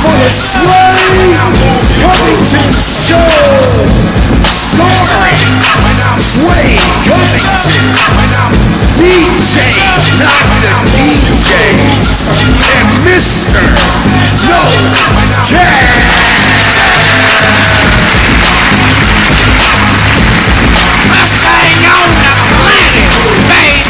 the Suede Covington Show. Starring Suede Covington, DJ Not the DJ, and Mr. No Cash. Best thing on the planet, baby.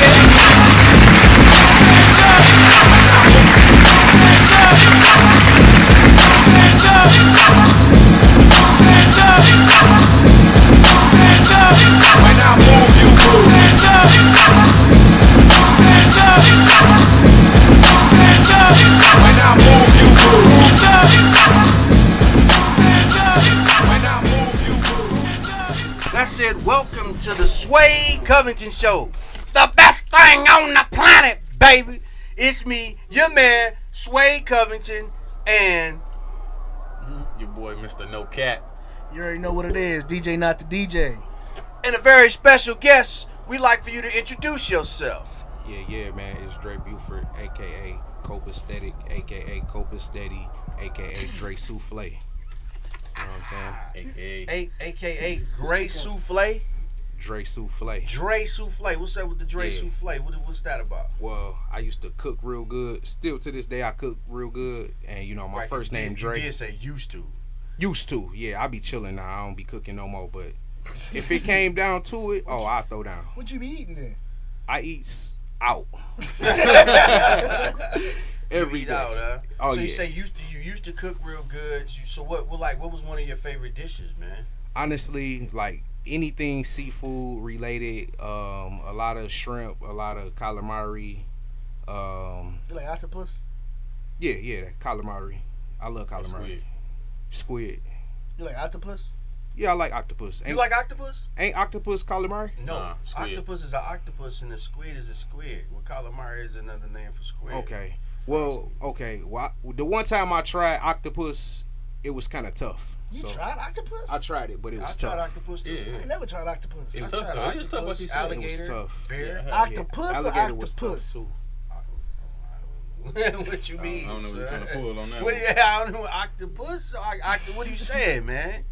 I said, welcome to the Suede Covington Show. The best thing on the planet, baby. It's me, your man, Suede Covington, and your boy, Mr. No Cat. You already know what it is, DJ Not the DJ. And a very special guest. We'd like for you to introduce yourself. Yeah, man. It's Dre Buford, a.k.a. Copaesthetic, a.k.a. Copasteady, a.k.a. Dre Souffle. You know what I'm saying? A.k.a. Gray Souffle. Dre Souffle. Dre Souffle. What's up with the Dre Souffle? What's that about? Well, I used to cook real good. Still to this day, I cook real good. And, you know, my first name, Dre. You did say used to. Used to, yeah. I be chilling now. I don't be cooking no more. But if it came down to it, I'll throw down. What you be eating then? I eat out. Every day. Out, huh? Oh, so you yeah. say you used to cook real good. So what was one of your favorite dishes, man? Honestly, like anything seafood related, a lot of shrimp, a lot of calamari. You like octopus? Yeah, calamari. I love calamari. Squid. You like octopus? Yeah, I like octopus. You like octopus? Ain't octopus calamari? No, octopus is an octopus and a squid is a squid. Well, calamari is another name for squid. Okay. Well, the one time I tried octopus, it was kind of tough. You tried octopus? I tried it, but it was tough. I tried octopus too. Yeah. I never tried octopus. It I was tried tough. octopus, alligator, it was tough. bear. Yeah. Octopus or alligator octopus? Was tough too. What you mean? I don't know what you're trying to pull on that. I don't know. Octopus? What are you saying, man?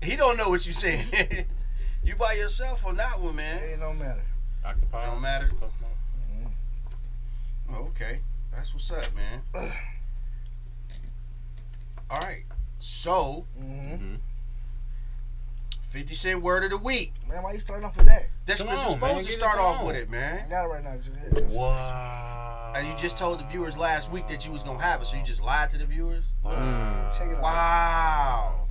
He don't know what you saying. You by yourself on that one, man. It don't matter. Octopi. Don't matter. Oh, okay. That's what's up, man. All right. So, 50 Cent word of the week. Man, why you starting off with that? That's what you're supposed to start off with it, I man. got it right now. Just go ahead. Wow. And you just told the viewers last week that you was gonna have it, so you just lied to the viewers? Check it out. Wow.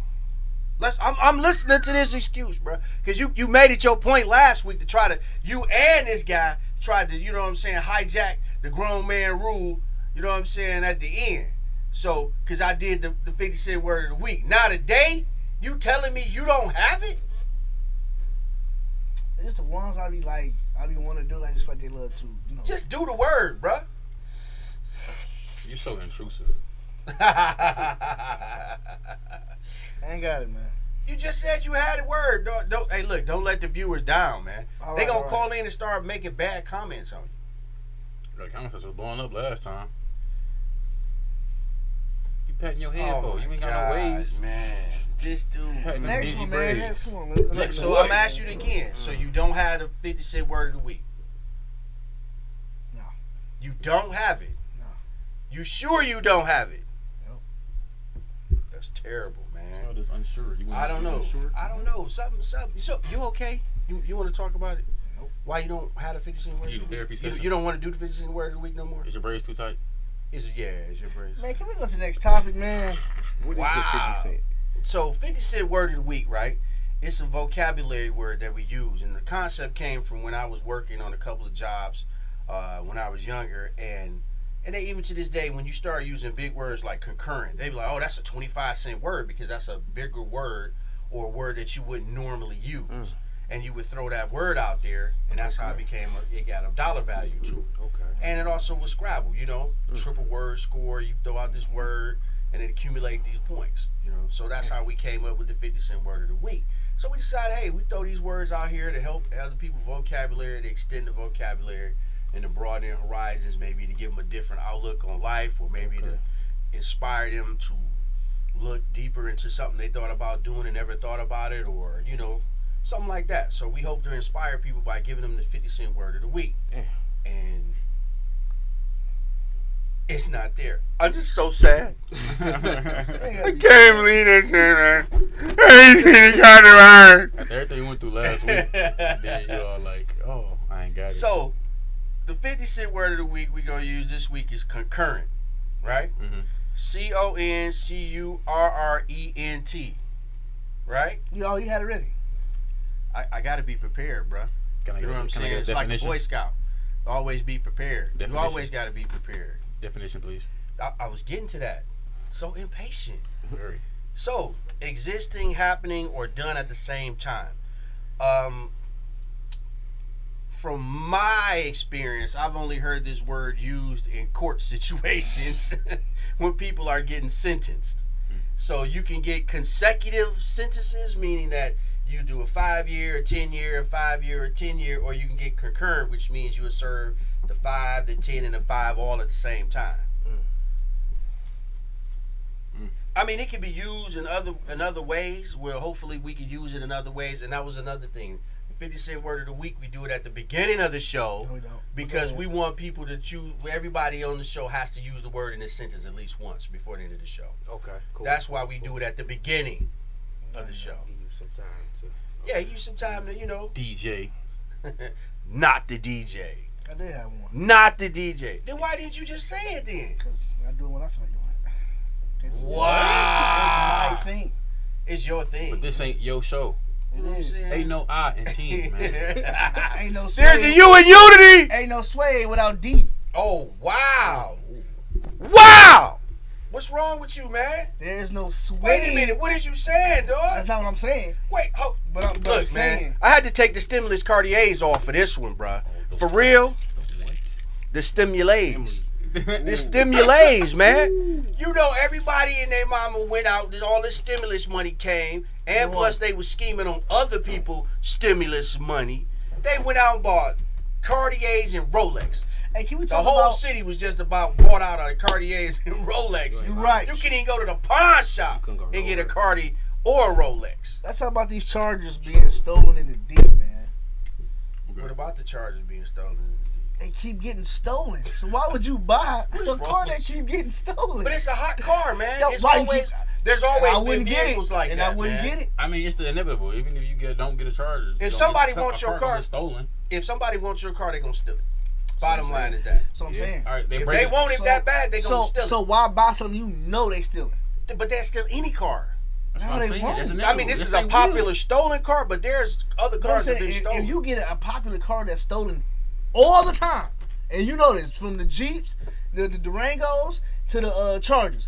I'm listening to this excuse, bro, because you made it your point last week to try to, you and this guy tried to, you know what I'm saying, hijack the grown man rule, you know what I'm saying, at the end. So, because I did the 50 Cent word of the week. Now today, you telling me you don't have it? It's the ones I be wanting to do. I just like they love to, you know. Just do the word, bro. You're so intrusive. I ain't got it, man. You just said you had a word. Hey, look, don't let the viewers down, man. They gonna call in and start making bad comments on you. The comments was blowing up last time. You patting your head for? You ain't got no waves, man. This dude. Next one, man. Next one. Look, so I'm asking you again. So you don't have the 50 Cent word of the week? No. You don't have it? No. You sure you don't have it? Nope. That's terrible, man. I'm just unsure. I don't know. Unsure? I don't know. Something. So, you okay? You want to talk about it? Nope. Why you don't have the 50 Cent word of the therapy week? session? You don't want to do the 50 Cent word of the week no more? Is your braids too tight? It's your braids. Man, can we go to the next topic, man? What is the 50 Cent? So 50 Cent word of the week, right? It's a vocabulary word that we use, and the concept came from when I was working on a couple of jobs when I was younger, and they even to this day, when you start using big words like concurrent, they be like, oh, that's a 25-cent word because that's a bigger word or a word that you wouldn't normally use. And you would throw that word out there, and that's how it got a dollar value to it. Okay. And it also was Scrabble, you know, triple word score. You throw out this word, and it accumulate these points, you know. So that's how we came up with the 50 Cent word of the week. So we decided, hey, we throw these words out here to help other people's vocabulary, to extend the vocabulary, and to broaden their horizons, maybe to give them a different outlook on life, or maybe to inspire them to look deeper into something they thought about doing and never thought about it, or something like that. So we hope to inspire people by giving them the 50 Cent word of the week. Damn. And it's not there. I'm just so sad. I can't believe that shit, man. I ain't even got it right. After everything you went through last week, then you all like, oh, I ain't got it. So, the 50 Cent word of the week we're going to use this week is concurrent, right? Mm-hmm. CONCURRENT, right? You had it ready. I got to be prepared, bro. Can I You know what I'm saying? It's like a Boy Scout. Always be prepared. You Definition. always got to be prepared. Definition, please. I was getting to that. So impatient. Very. So, existing, happening, or done at the same time. From my experience, I've only heard this word used in court situations when people are getting sentenced. So you can get consecutive sentences, meaning that you do a 5-year, a 10-year, a 5-year, a 10-year, or you can get concurrent, which means you will serve the 5, the 10, and the 5 all at the same time. I mean, it can be used in other ways. Where hopefully we can use it in other ways, and that was another thing. The 50 Cent word of the week, we do it at the beginning of the show No, we don't. because we want people to choose. Everybody on the show has to use the word in a sentence at least once before the end of the show. Okay, cool. That's why we do it at the beginning of the show. Give you some time to. Yeah, use some time to DJ. not the DJ, I did have one. not the DJ. Then why didn't you just say it then? Because I do it when I feel like doing it. It's Wow. my thing. It's your thing. But this ain't your show. You know what I'm saying? Ain't no I in team, man. Ain't no There's a Suede. you in unity. Ain't no Suede without D. Oh, wow. Wow. What's wrong with you, man? There's no Suede. Wait a minute. What is you saying, dog? That's not what I'm saying. Wait. Oh. But I'm Look, saying. man. I had to take the stimulus Cartiers off for this one, bruh. For real. The stimulase. The stimulase, man. You know, everybody and their mama went out. All this stimulus money came. And plus, they was scheming on other people stimulus money. They went out and bought Cartiers and Rolex. Hey, can we The talk whole about? city was just about bought out of Cartiers and Rolex. You're right. You can even go to the pawn shop You can go and get a nowhere. Cartier or a Rolex. Let's talk about these chargers being stolen in the deep, man. What about the Chargers being stolen? They keep getting stolen. So why would you buy a wrong car that with keep getting stolen? But it's a hot car, man. Yo, It's why you always keep- there's And always I been wouldn't get it. vehicles like and that, I wouldn't man. get it. I mean, it's the inevitable. Even if you don't get a Charger. If somebody wants your car- stolen. If somebody wants your car, they gonna steal it. Bottom line is that. So I'm saying. All right, If break they it. want it So- that bad, they gonna steal So it. why buy something you know they stealing? But that's still any car. That's No, what I'm they saying. won't. That's I inevitable. mean, this Yes, is they a popular will. stolen car, but there's other But I'm cars that saying, have been stolen. if you get a popular car that's stolen all the time, and you know this, from the Jeeps, the Durangos, to the Chargers,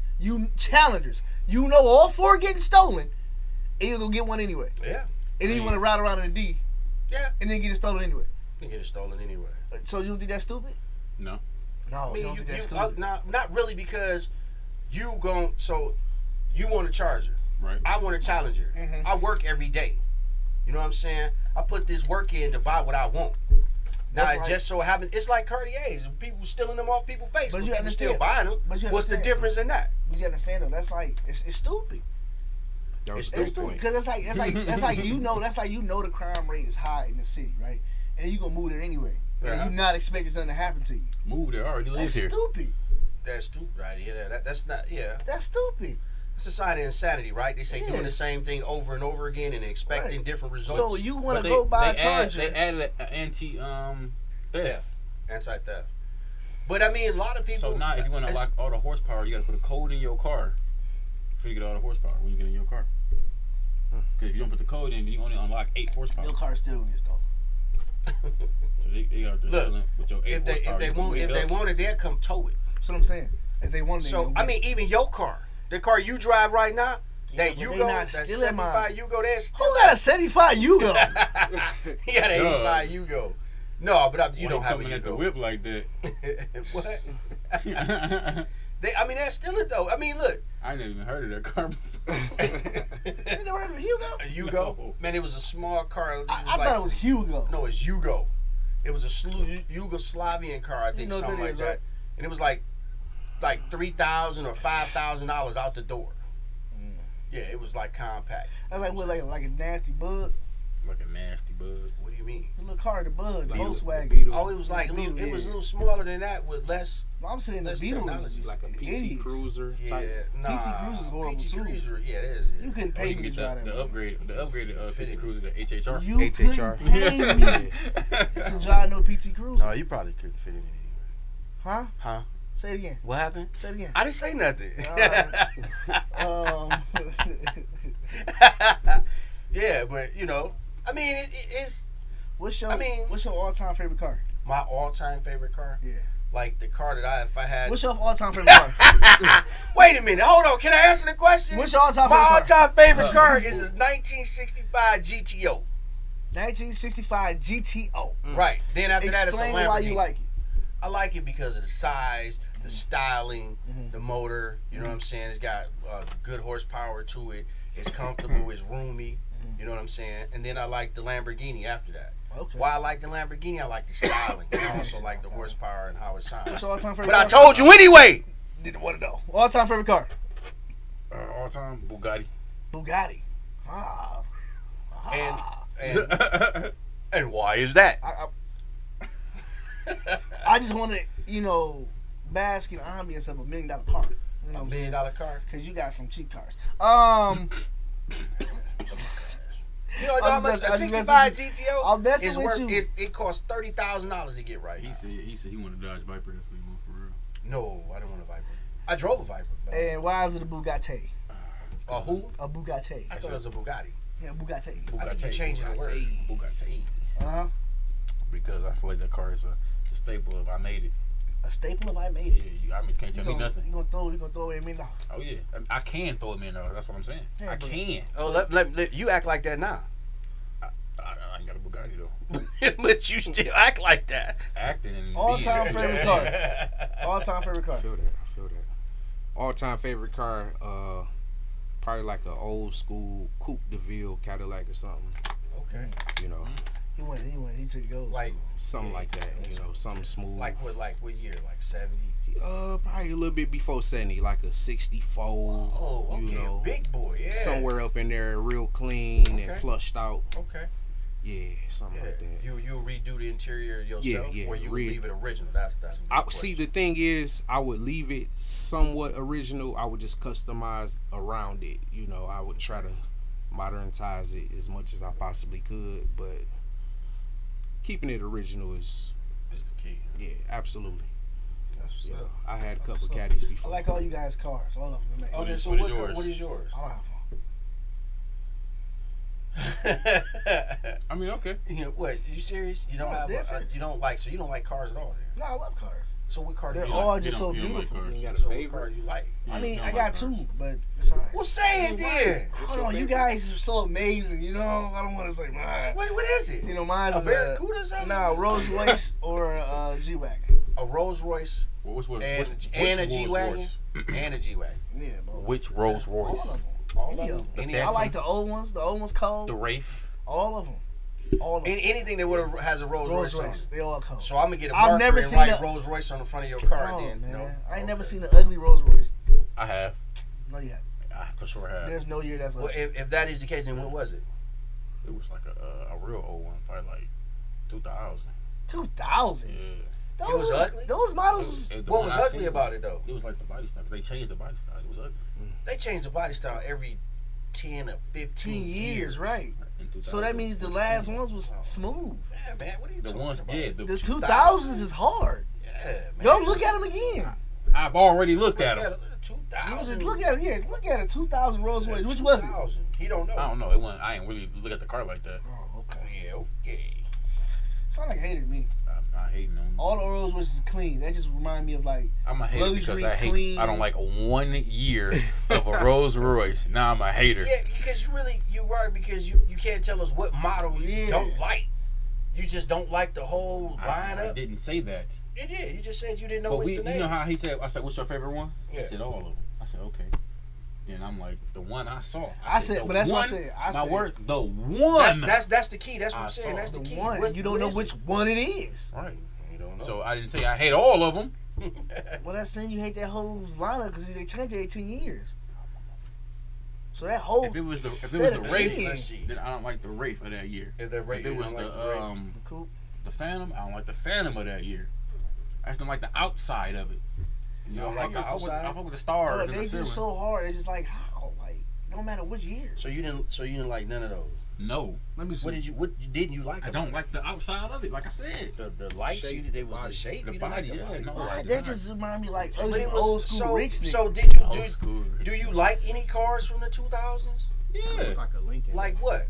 Challengers, you know all 4 getting stolen, and you're going to get one anyway. Yeah, And then you want to ride around in a D, yeah, and then get it stolen anyway. you can get it stolen anyway. So you don't think that's stupid? No. No, I you mean, don't think that's stupid. not really, because you want a Charger. Right. I want a Challenger. Mhm. I work every day. You know what I'm saying? I put this work in to buy what I want. Now, That's it like- just so happens, it's like Cartiers. People stealing them off people's face, But but you people still understand- buying them. but you What's the understand- difference in that? You understand though? That's like it's stupid. That was It's It's the stupid point. because that's like you know the crime rate is high in the city, right? And you gonna move there anyway, and Yeah. you not expecting something to happen to you. Move there. Already live That's here. stupid. That's stupid, right? Yeah, that's not, yeah. That's stupid. It's a sign of insanity, right? They say Yeah. doing the same thing over and over again and expecting Right. different results. So you want But to go buy a they Charger? added an anti theft. Anti-theft. But I mean, a lot of people. So now, if you want to it's- unlock all the horsepower, you got to put a code in your car for you to get all the horsepower when you get in your car. Because if you don't put the code in, then you only unlock 8 horsepower. Your car's still gonna get stolen. So they got to Look, stealing with your 8 if horsepower. they you can want wake up. it, they'll come tow it. That's what I'm saying. If they want it, So I mean, even your car, the car you drive right now, Yeah, that but you they go, not that stealing mine. 75 you go, they're who still got a 75 Yugo? he got an 85 you go. No, but you Why don't you have a coming you at the go. whip like that. What? They're still it though. I mean, look, I never even heard of that car before. You never heard of a Hugo? a Yugo. Man, it was a small car. I thought it was Hugo. No, it's Yugo. It was a Yugoslavian car, I think, know what something that like is, that. right? And it was like like $3,000 or $5,000 out the door. Yeah, it was like compact. That's like what, like a nasty bug. Like a nasty bug. What do you mean? A little car, the bug, the Volkswagen. Beetle. Oh, it was like Beetle, it was a yeah. little smaller than that with less. I'm saying the Less Beetle technology. is like a PT idiots. Cruiser Yeah, type. nah. PT Cruiser's horrible, PT too. Cruiser, yeah, it is. You couldn't Or pay you me can to get drive that. the upgraded PT Cruiser, the HHR. You HHR. couldn't pay me to drive no PT Cruiser. No, you probably couldn't fit in it anyway. Huh? Huh? Say it again. What happened? Say it again. I didn't say nothing. Yeah, but you know, I mean, it's what's your I mean- what's your all-time favorite car? my all-time favorite car. Yeah. Like the car that if I had. What's your all-time favorite car? Wait a minute, hold on. Can I answer the question? What's your all-time My favorite car? all-time favorite car is a 1965 GTO. 1965 GTO. Right. Then after that, it's a Explain Lamborghini. why you like it. I like it because of the size, the styling, the motor. You know what I'm saying? It's got good horsepower to it. It's comfortable. It's roomy. You know what I'm saying? And then I like the Lamborghini after that. Okay. Why I like the Lamborghini? I like the styling. And I also like the horsepower and how it What's sounds. your all-time favorite But I car? told you anyway. Didn't want to know. All-time favorite car? All time Bugatti. Bugatti. Ah. And why is that? I just want to, bask in the ambience of $1 million car. You know A what I'm $1 saying? million car. Because you got some cheap cars. You know how much a I'm 65 messing GTO messing is with worth? you. It costs $30,000 to get right. He said he wanted to Dodge Viper. That's what he want for real. No, I don't want a Viper. I drove a Viper. But And why is it a Bugatti? a who? A Bugatti. I thought it was a Bugatti. Yeah, Bugatti. I think you're changing the word. Bugatti. Uh-huh. Because I feel like that car is a staple of I made it. A staple of I made Yeah, it. you can't tell me nothing. You gonna throw away $1 million. Oh yeah, I can throw it in there. That's what I'm saying. Yeah, I but- can. Oh, let you act like that now. I ain't got a Bugatti though. But you still act like that. Acting and All-time being- favorite car. All-time favorite car. I feel that. All-time favorite car, probably like an old school Coupe de Ville Cadillac or something. Okay. You know, He took gold. Like something like that. You know, something smooth. what year? Like 70? Probably a little bit before 70, like a 64. Oh, okay. You know, Big boy, yeah. somewhere up in there, real clean Okay. and plushed out. Okay. Yeah, something Yeah. like that. You'll redo the interior yourself, Yeah, or you would re- leave it original. That's I see. The thing is, I would leave it somewhat original. I would just customize around it. You know, I would try to modernize it as much as I possibly could, but keeping it original is the key. yeah, absolutely. That's what's Yeah, up. I had a couple what's up. caddies I before. like all you guys' cars. All of them. Man. Okay, so what is yours? what is yours? I don't have one. I mean, okay. Yeah, what? You serious? You don't No, have dead serious. you don't like cars at all then? No, I love cars. So what car do They're you all like? just so You don't like beautiful. cars. You got a So what car favorite? do you like? I You mean, don't I like got cars. two, but it's alright. Well, say it then. Hold on, you guys are so amazing. You know, I don't want to say mine. What is it? You know, mine's A Barracuda or something? nah, Rolls Royce or a G wagon. A Rolls Royce Well, which and a G wagon and a G wagon. Yeah, bro. Which Rolls All Royce? of them. All Any of of them. them. Any I like the old ones. The old ones cold. The Wraith. All of them. All of them. anything that has a Rolls Rolls Royce on Royce. it. They all cold. So I'm gonna get a I've marker never and seen write a- Rolls Royce on the front of your car. Oh, Then man. no. I ain't never Okay. seen an ugly Rolls Royce. I have. No, you haven't. I for sure have. There's no year that's Well, ugly. if that is the case, then what was it? It was like a real old one, probably like 2000. 2000. Yeah. Those was ugly? Those models. The What one was I ugly seen, about it though? It was like the body style. 'Cause they changed the body style. It was ugly. They changed the body style every 10 or 15 10 years, right? In 2000. So that means the last ones was smooth. Yeah, man, what are you The talking ones, about? yeah. The 2000s is hard. Yeah, man. Go look at them again. I've already looked at Look them. at it, You 2000. just look at it. Yeah, look at it. 2000 Rolls Royce. Which was it? 2000. He don't know. I don't know. It wasn't. I ain't really look at the car like that. Oh, okay. Yeah, okay. Sound like a hater to me. I'm not hating them. All the Rolls Royces is clean. That just remind me of like I'm a hater because luxury, I hate. clean. I don't like 1 year of a Rolls Royce. Now I'm a hater. Yeah, because you right because you can't tell us what model you Yeah. don't like. You just don't like the whole I lineup. didn't say that. You did. You just said you didn't know But what's we, the you name. know how he said? I said, "What's your favorite one?" Yeah. He said, "All of them." I said, "Okay." Then I'm like, "The one I saw." I said, the but that's what I one- said. I my said- word, the one. That's the key. That's what I I'm saying. saw That's the the key. one. What- You don't what know is which it? one it is. Right. You don't know. So I didn't say I hate all of them. Well, that's saying you hate that whole lineup because they changed it 18 years. So that whole If it was the set of Wraith, teams- then I don't like the Wraith of that year. If they're If it was Cool. the Phantom, I don't like the Phantom of that year. I just don't like the outside of it. You don't like the I fuck outside? with the stars Bro, and they the silver. just so hard. It's just like how, like no matter which year. So you didn't like none of those. No, Let me see. What didn't you like? I about don't like the outside of it. Like I said, the lights. Shape, They was the body. shape. the You didn't like body. the Yeah, body. no, Why? like That just remind me like But it was- old school rich nigga. So did you Old school. do you like any cars from the 2000s? Yeah, Like a Lincoln. Like what?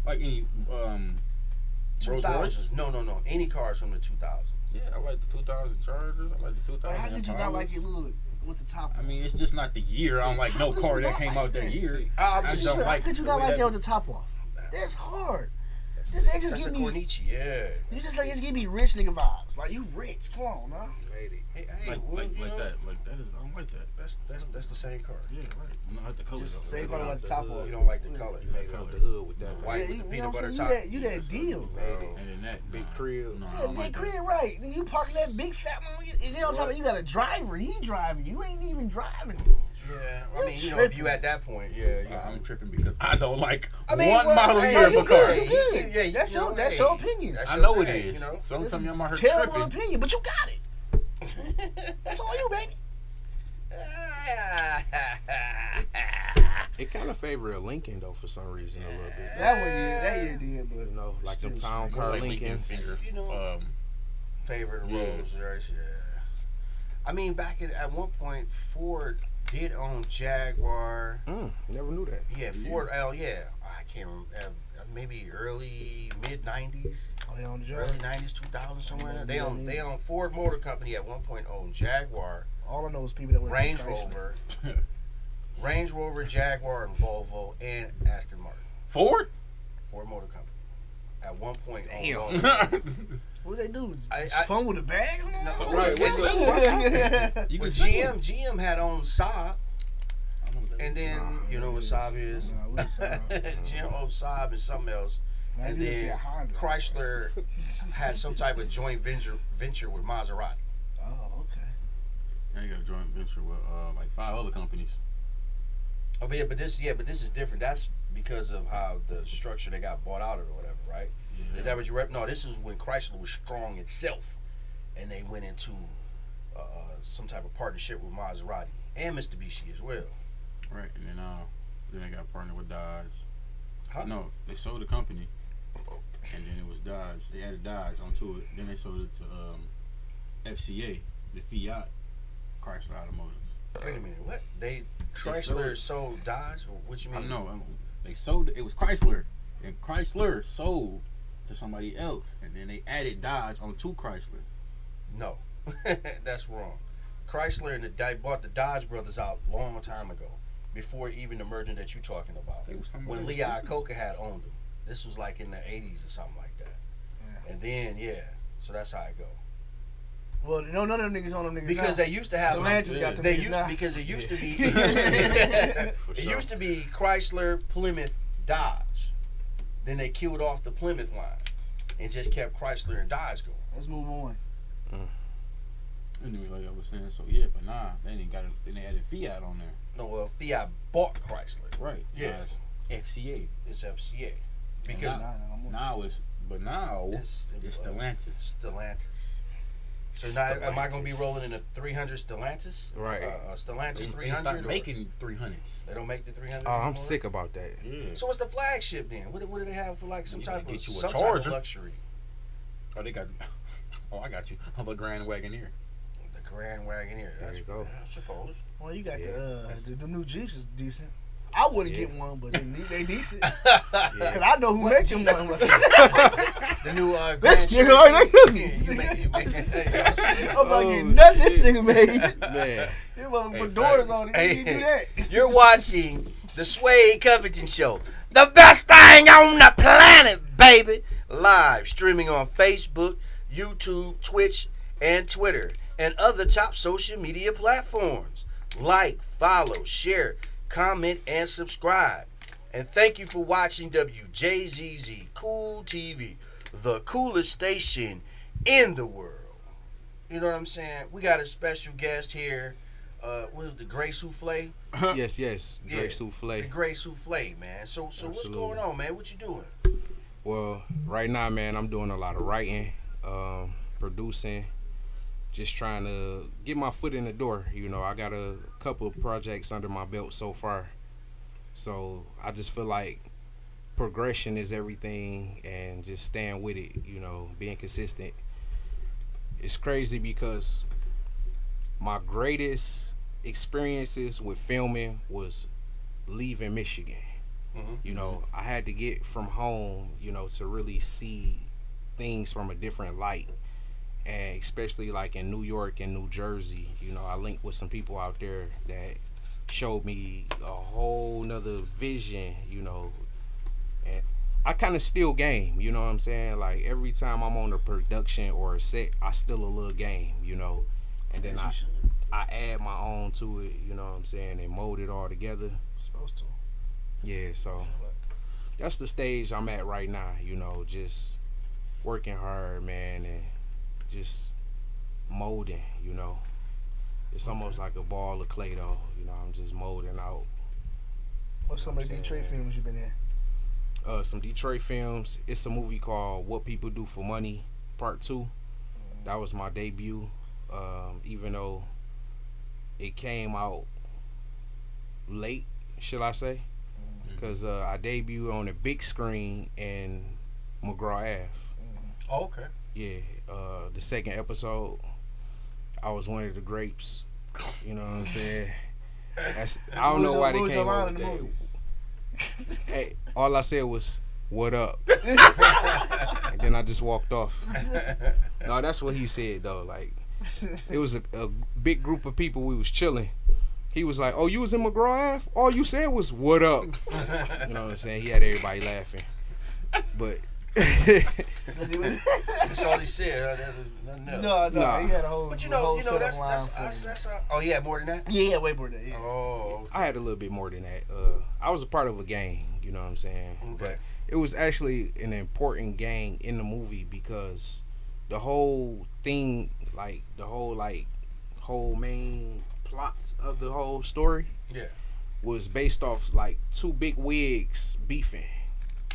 like any Rolls Royce. 2000s? No. Any cars from the 2000s? Yeah, I like the 2000 Chargers. I like the 2000. But how could you not Impalas. like it little with the top? I mean, it's just not the year. I don't like no How could car you that not came like out that that? year. I'm I just just don't How like. could you the not way like that- that with the top off? That's hard. They just That's give the me. Corniche, yeah. You just give me rich nigga vibes. Like you rich. Come on, man. Hey, Like, well, like, you like know, that. Like that is. I don't like that. That's the same car. Yeah, right. I don't like the color. Just though. say probably like the top off. You don't like the color. You made it off the hood with that White Yeah, with you the know peanut what butter I'm top. saying? You that deal. Bro. And then that big nah. crib. No, I Yeah, don't big like that. crib, right? Then you parking that big fat one, and then on top of it, you got a driver. He driving. You ain't even driving. Yeah, I mean, You if you at that point, yeah. I'm tripping because I don't like I mean, one well, model hey, year of you a car. good. Yeah, That's you know, your that's hey, your opinion. that's I your know it thing, is. You know? So don't tell me I'm out here Terrible tripping. opinion, but you got it. That's all you, baby. It kind of favored a Lincoln though for some reason a little bit. That year did, but You know, like them Still town More car like Lincoln Lincolns. finger. You know, favorite Yeah. Rolls Royce, yeah. I mean, at one point, Ford did own Jaguar. Never knew that. Yeah, Ford L. Yeah, I can't remember. Maybe early mid '90s, oh, they on the drive. early '90s, 2000 somewhere. They own Ford Motor Company at one point. Owned Jaguar, All I know is people that went Range to Chrysler. Rover, Range Rover, Jaguar, and Volvo, and Aston Martin. Ford? Ford Motor Company. At one point, owned Damn. all- What they do? I- Just fun with a bag? No, Right, what's that? You But can GM had owned Saab, and then you know what Saab is. GM owned Saab and something else, and then Chrysler had some type of joint venture with Maserati. Oh, okay. Now you got a joint venture with like 5 other companies. Oh, but but this is different. That's because of how the structure they got bought out or whatever, right? Yeah. Is that what you rep? No, this is when Chrysler was strong itself, and they went into some type of partnership with Maserati and Mitsubishi as well. Right, and then they got partnered with Dodge. Huh? No, they sold the company, and then it was Dodge. They added Dodge onto it. Then they sold it to FCA, the Fiat Chrysler Automotive. Wait a minute, what? sold- Chrysler sold Dodge? What you mean? I know. They sold it. It was Chrysler, and Chrysler sold to somebody else, and then they added Dodge onto Chrysler. No, that's wrong. Chrysler and they bought the Dodge brothers out a long time ago, before even the merger that you're talking about. They was somebody When else. Lee Iacocca had owned them. This was like in the 80s or something like that. Yeah. And then, so that's how it go. Well, no, none of them niggas on them niggas Because now. they used to have Stellantis got them they niggas used now. because it used to be For it sure. used to be Chrysler, Plymouth, Dodge. Then they killed off the Plymouth line and just kept Chrysler and Dodge going. Let's move on. Anyway, like I was saying, so yeah, but nah, they didn't got it. Then they added Fiat on there. No, well, Fiat bought Chrysler. Right. Yeah. Now it's FCA. It's FCA because Now it's Stellantis. Stellantis. So now, am I going to be rolling in a 300 Stellantis? Right. Stellantis They 300? stopped or- making 300s. They don't make the 300 Oh, I'm anymore? sick about that. Yeah. So what's the flagship then? What do they have for like some You type can of get you a some type Charger. of luxury? Oh, they got. Oh, I got you. How about Grand Wagoneer? The Grand Wagoneer. There you go. I suppose. Well, you got Yeah. the new Jeeps is decent. I wouldn't Yeah. get one, but they decent. Yeah. Cause I know who makes them one. The new Grand This nigga already Cherokee. know. You make I'm Oh, not getting nothing this nigga made. Man, This motherfucker Hey, put doors facts. on it. Hey, You do that. You're watching the Suede Covington Show, the best thing on the planet, baby. Live streaming on Facebook, YouTube, Twitch, and Twitter, and other top social media platforms. Like, follow, share, comment, and subscribe. And thank you for watching WJZZ Cool TV, the coolest station in the world. You know what I'm saying? We got a special guest here. What is the Gray Souffle? Yes, Drake Yeah, Souffle. The Gray Souffle, man. So what's Absolutely. going on, man? What you doing? Well, right now, man, I'm doing a lot of writing, producing, just trying to get my foot in the door. You know, I got a couple of projects under my belt so far. So I just feel like progression is everything and just staying with it, you know, being consistent. It's crazy because my greatest experiences with filming was leaving Michigan. You know, I had to get from home, you know, to really see things from a different light. And especially like in New York and New Jersey, you know, I linked with some people out there that showed me a whole nother vision, you know. And I kind of still game, you know what I'm saying? Like every time I'm on a production or a set, I still a little game, you know. And then I add my own to it, you know what I'm saying, and mold it all together. Supposed to. Yeah, so that's the stage I'm at right now, you know, just working hard, man, and just molding, you know. It's almost like a ball of clay, though, you know, I'm just molding out. What's some of the Detroit films you been in? Some Detroit films. It's a movie called What People Do for Money, Part 2. That was my debut, even though it came out late, should I say? Because I debuted on the big screen in McGraw Ave. Oh, okay. Yeah, the second episode, I was one of the grapes. You know what I'm saying? I don't know why they came up with that. Hey, all I said was, "What up?" And then I just walked off. No, that's what he said though. Like, it was a big group of people. We was chilling. He was like, "Oh, you was in McGraw Ave? All you said was what up." You know what I'm saying? He had everybody laughing. But That's all he said. Huh? Nothing else. No, Nah. he had a whole. But you whole know, set of that's lines. oh yeah, more than that. Yeah, way more than that. Yeah. Oh, okay. I had a little bit more than that. I was a part of a gang, you know what I'm saying? Okay. But it was actually an important gang in the movie because the whole thing, like the whole main plot of the whole story Yeah. was based off like two big wigs beefing.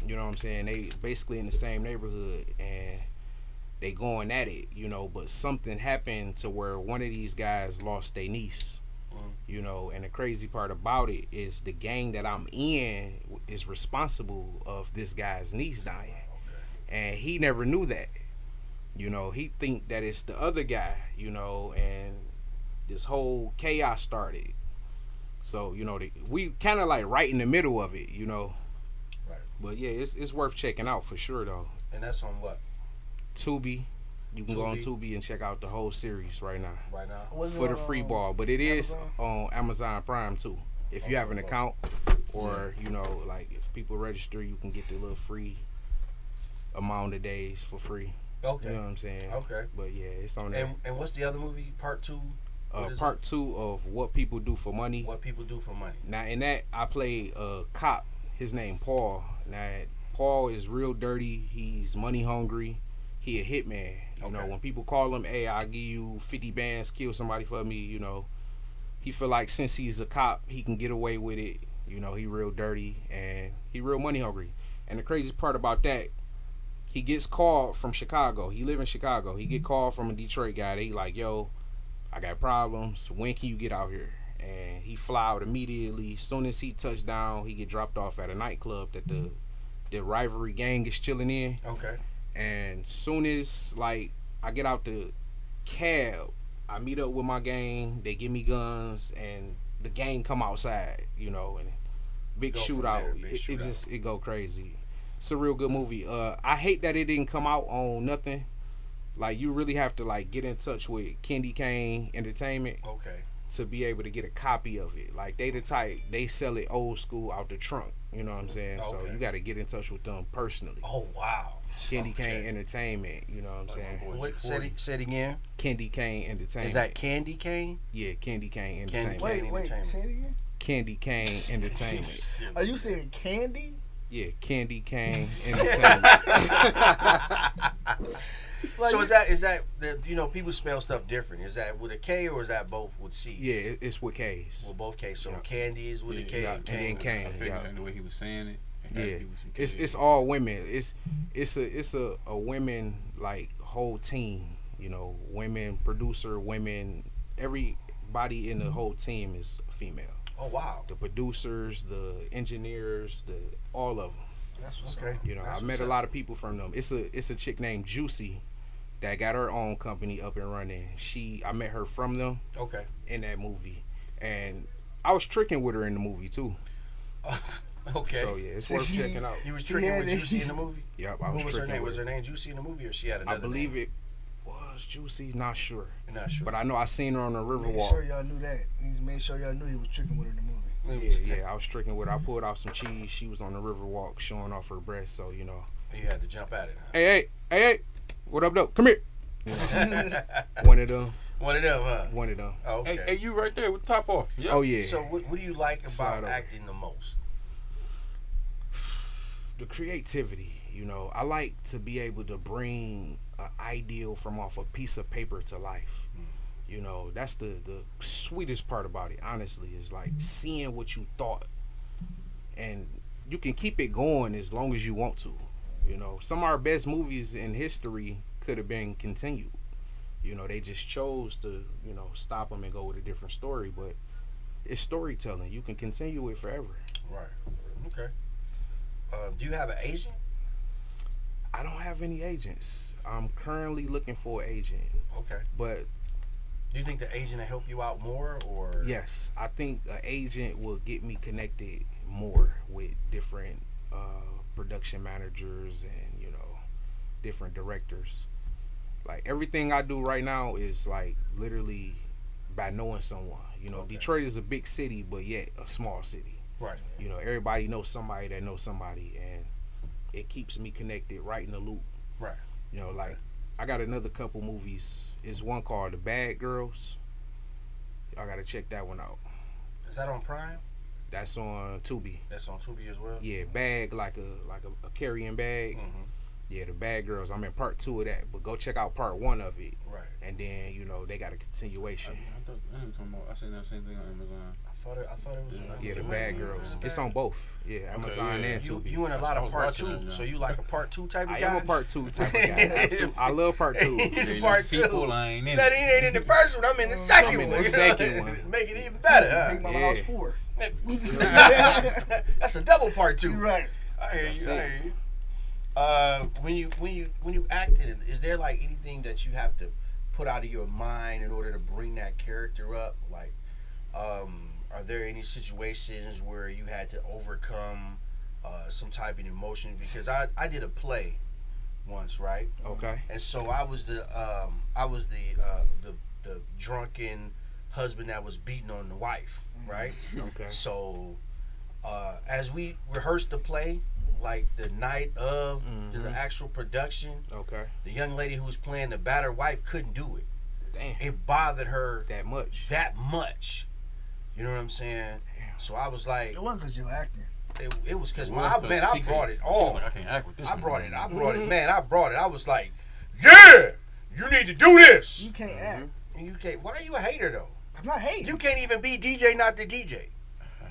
You know what I'm saying? They basically in the same neighborhood and they going at it, you know, but something happened to where one of these guys lost their niece. You know, and the crazy part about it is the gang that I'm in is responsible of this guy's niece dying. And he never knew that. You know, he think that it's the other guy, you know, and this whole chaos started. So, you know, we kind of like right in the middle of it, you know. Right. But yeah, it's worth checking out for sure though. And that's on what? Tubi. You can go on Tubi. Tubi and check out the whole series right now. Right now. Was it For the on, free ball, but it is Amazon? on Amazon Prime too. If you have an Okay. account, or you know, like if people register, you can get the little free amount of days for free. Okay. You know what I'm saying? Okay. But yeah, it's on there. And what's the other movie? Part 2. What is Part 2 of What People Do for Money. What People Do for Money. Now in that I play a cop. His name Paul. Now Paul is real dirty. He's money hungry. He a hitman. You know, Okay. when people call him, "Hey, I'll give you 50 bands, kill somebody for me," you know, he feel like since he's a cop, he can get away with it. You know, he real dirty and he real money hungry. And the crazy part about that, he gets called from Chicago. He live in Chicago. He get called from a Detroit guy. They like, "Yo, I got problems. When can you get out here?" And he fly out immediately. As soon as he touch down, he get dropped off at a nightclub that the rivalry gang is chilling in. Okay. And soon as like I get out the cab, I meet up with my gang. They give me guns, and the gang come outside. You know, and big Go from shootout. there, big It shootout. just it go crazy. It's a real good movie. I hate that it didn't come out on nothing. Like you really have to like get in touch with Candy Cane Entertainment Okay. to be able to get a copy of it. Like they the type, they sell it old school out the trunk. You know what I'm saying? So Okay. you got to get in touch with them personally. Oh wow. Candy Okay. Cane Entertainment. You know what I'm saying? What? Say it again. Candy Cane Entertainment. Is that Candy Cane? Yeah, Candy Cane Candy Entertainment. Cane. Wait, say it again. Candy Cane Entertainment. Are you saying candy? Yeah, Candy Cane Entertainment. Like, So is that people spell stuff different? Is that with a K or is that both with C's? Yeah, it's with K's. With both K's. So Yeah. Candy is with a K. Yeah, and then Kane. I figured Yeah. that the way he was saying it. It had Yeah, to be with some it's kids. all women. It's a women like whole team. Women producer, women. Everybody in the whole team is female. Oh wow. The producers, the engineers, all of them. That's what's Okay. up. I met a lot of people from them. It's a chick named Juicy that got her own company up and running. I met her from them Okay. in that movie, and I was tricking with her in the movie too. Okay. So yeah, it's worth checking out. You was tricking with Juicy in the movie? Yep, I was What was her tricking name? with Was her name Juicy in the movie or she had another I believe name? it was Juicy. Not sure, I'm not sure. but I know I seen her on the Make Riverwalk. sure y'all knew that. Make sure y'all knew he was tricking with her in the movie. Yeah, I was tricking with her. I pulled out some cheese. She was on the Riverwalk showing off her breast. So You had to jump at it. Huh? hey, what up, though? Come here. One of them. One of them, huh? One of them. Oh, okay. Hey, you right there with the top off. Yep. Oh yeah. So what do you like about Slide over. acting the most? The creativity. I like to be able to bring an ideal from off a piece of paper to life. That's the sweetest part about it, honestly, is like seeing what you thought. And you can keep it going as long as you want to. Some of our best movies in history could have been continued. They just chose to, stop them and go with a different story. But it's storytelling. You can continue it forever. Right. Okay. Do you have an agent? I don't have any agents. I'm currently looking for an agent. Okay. But Do you think the agent will help you out more, or? yes, I think an agent will get me connected more with different production managers and different directors. Like everything I do right now is like literally by knowing someone. Okay. Detroit is a big city, but yet a small city. Right. Everybody knows somebody that knows somebody, and it keeps me connected right in the loop. Right. Like I got another couple movies. It's one called The Bad Girls. Y'all gotta check that one out. Is that on Prime? That's on Tubi. That's on Tubi as well. Yeah, bag like a carrying bag. Mm-hmm. Yeah, The Bad Girls. I'm in part 2 of that, but go check out part 1 of it, Right. and then they got a continuation. I seen that same thing on Amazon. I thought it was. Yeah, The Bad Girls. It's on both. Yeah, Amazon yeah. and Tubi. You in a lot I of was part watching 2, it, so yeah. you like a part 2 type of I guy? am a part 2 type of guy. Absolutely. I love part 2. He's part 2. I ain't in That it. he ain't in the first one. I'm in the second I'm in the one. second one. Make it even better, Big huh? Mama Yeah. House 4. That's a double part 2. You right. I hear That's you. I it. hear you. When you acted, is there like anything that you have to put out of your mind in order to bring that character up? Like, are there any situations where you had to overcome some type of emotion? Because I did a play once, right? Okay. And so I was the drunken husband that was beating on the wife, right? Okay. So as we rehearsed the play, like the night of the actual production, Okay. the young lady who was playing the battered wife couldn't do it. Damn. It bothered her That much. that much. You know what I'm saying? So I was like, It wasn't because you're acting. it was because It I was 'cause she brought it she was all. like, I can't act with this. I one. brought it, man. I brought it. I was like, yeah, you need to do this. You can't act. And you can't. Why are you a hater though? I'm not hating. You can't even be DJ, not the DJ.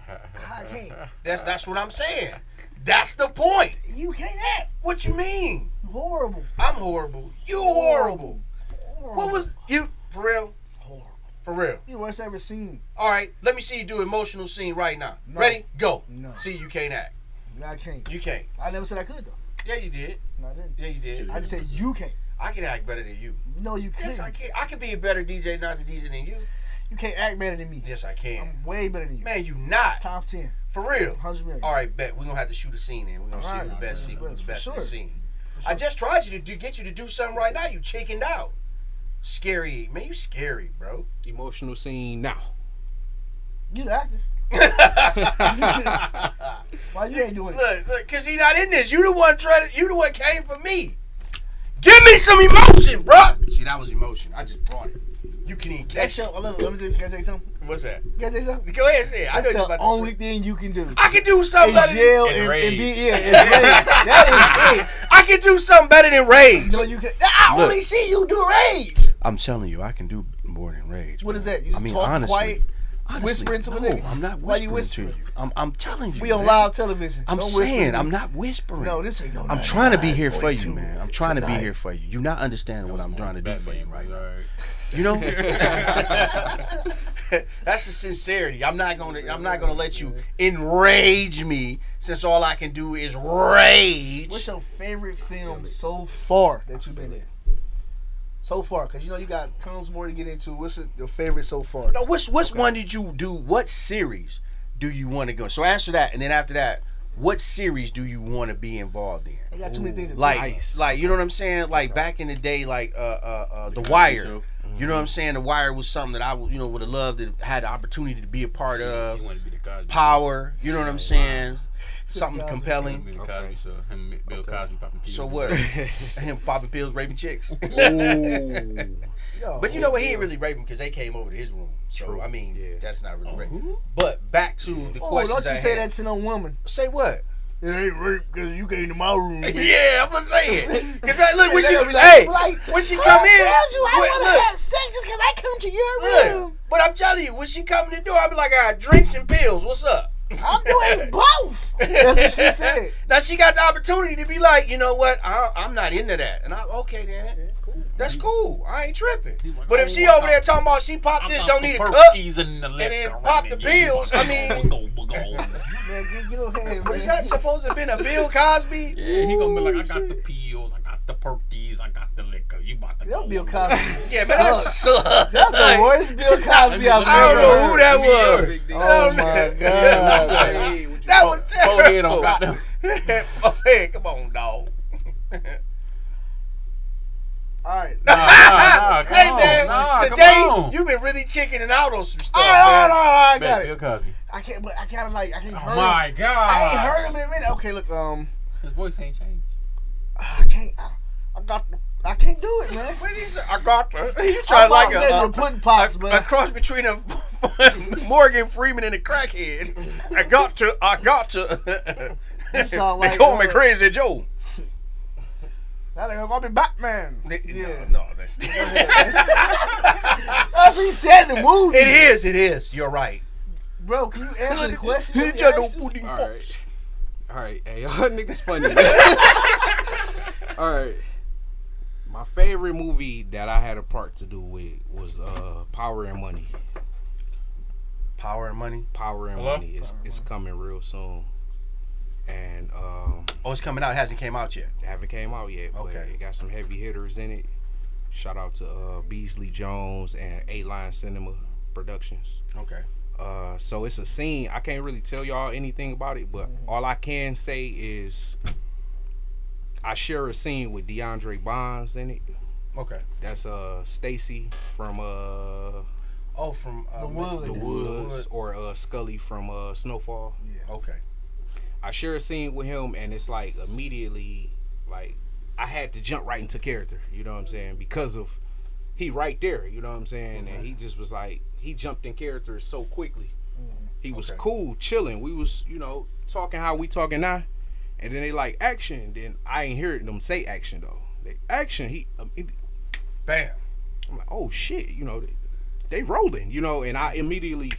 I can't. That's what I'm saying. That's the point. You can't act. What you mean? You horrible. I'm horrible. You horrible. Horrible. What was you for real? horrible? For real. You the worst I ever seen. All right, let me see you do emotional scene right now. No. Ready? Go. No. See, you can't act. No, I can't. You can't. I never said I could though. Yeah, you did. No, I didn't. Yeah, you did. I just said you can't. I can act better than you. No, you can't. Yes, I can. I can be a better DJ, not the DJ than you. You can't act better than me. Yes, I can. I'm way better than you. Man, you not. Top 10. For real. 100 million. All right, bet. We're going to have to shoot a scene in. We're going to see All who the right. best, Yeah, who's the for best in the sure. scene. I just tried to get you to do something right now. You chickened out. Scary. Man, you scary, bro. Emotional scene now. You the actor. Why you ain't doing it? Look, because he not in this. You the one came for me. Give me some emotion, bro. See, that was emotion. I just brought it. You can even That catch show, it. let me tell you, can I tell you something? What's that? Can I tell you something? Go ahead and say it. I know That's you was the about to only say. thing you can do. I can do something Is better than yell It's and rage. be, yeah, it's rage. That is it. I I can do something better than rage. No, you can. I Look. only see you do rage. I'm telling you, I can do more than rage. What man. is that? You just talk honestly, quiet, honestly, whispering to a no, nigga? I'm not Why you whispering to whispering? you. I'm telling you. We on man. live television. I'm Don't whisper saying to I'm me. not whispering. No, this ain't no. I'm trying to be here 99.2 for you, man. I'm trying to be tonight. here for you. You're not understanding what I'm trying to do for you right now. Alright. You know? That's the sincerity. I'm not gonna let you enrage me since all I can do is rage. What's your favorite film so far that you've been in? So far, because you know you got tons more to get into. What's your favorite so far? No, which one did you do? What series do you want to go? So answer that, and then after that, what series do you want to be involved in? I got too many things to Like you know what I'm saying? Like back in the day, like The Wire. You know what I'm saying? The Wire was something that I would have loved to had the opportunity to be a part of. He wanted to be the Cosby. Power. You know what I'm saying? Something compelling. Be the Cosby Show. Him and Bill Cosby popping pills. So what? Him popping pills, raping chicks. Yo, But you know what? He ain't really raping because they came over to his room. So True. I mean, Yeah. that's not really rape. But back to the oh, questions. don't you I say had. that to no woman. Say what? It ain't rape because you came to my room. Yeah, I'm gonna say it. Cause look when she, They'll be like- hey, like, when she Who come in, tells you I look, want to have sex just because I come to your look. room? But I'm telling you, when she come in the door, I be like, I got drinks and pills. What's up? I'm doing both. That's what she said. Now she got the opportunity to be like, you know what? I'm not into that. And I'm okay then. That's cool. I ain't tripping. like, But if oh, she I over there got- talking about she popped this, don't need a cup, And then pop the pills, I mean- Man, get ahead, but is man. that supposed to have been a Bill Cosby? Yeah, he gonna be like, I got the pills, I got the perkies, I got the liquor. You about to That go? Bill Cosby. Yeah, man, that sucks. sucks. That's the worst Bill Cosby I've I ever I don't know who heard. that Let me was. hear Oh my god. That was Forehead on terrible. goddamn. Oh, hey, come on, dog. All right. Nah, come Hey, on. man, Nah, come today on. you've been really chickening out on some stuff, All man. right, I got Bet, it. Bill Cosby. I can't, but I gotta like, I can't hear Oh my him. God. I ain't heard him in a minute. Okay, look, His voice ain't changed. I can't. I can't do it, man. What did he say? I got the. You I'm trying like about to say the pudding pops, a but cross between a Morgan Freeman and a crackhead. I got to. You sound They like call me Crazy Joe. Now they're gonna be Batman. Yeah. No, that's. That's what he said in the movie. It is. It is. You're right. Bro, can you answer the question? He that we just asked don't you? put him All pops. right. All right. Hey, y'all niggas funny. All right. My favorite movie that I had a part to do with was Power and Money. Power and money. Power and Hello? Money. It's coming real soon. And Oh, it's coming out. It hasn't came out yet. it haven't came out yet, but Okay. it got some heavy hitters in it. Shout out to Beasley Jones and 8-Line Cinema Productions. Okay. So it's a scene. I can't really tell y'all anything about it, but all I can say is I share a scene with DeAndre Bonds in it. Okay. That's Stacy from Oh, from The Wood. The Woods, or Scully from Snowfall. Okay. I share a scene with him, and it's like immediately, like I had to jump right into character. You know what I'm saying? Because of he right there. You know what I'm saying? And he just was like he jumped in character so quickly. He was Okay. cool, chilling. We was talking how we talking now, and then they like action. Then I ain't heard them say action though. They action. Bam. I'm like, oh shit. They rolling. And I immediately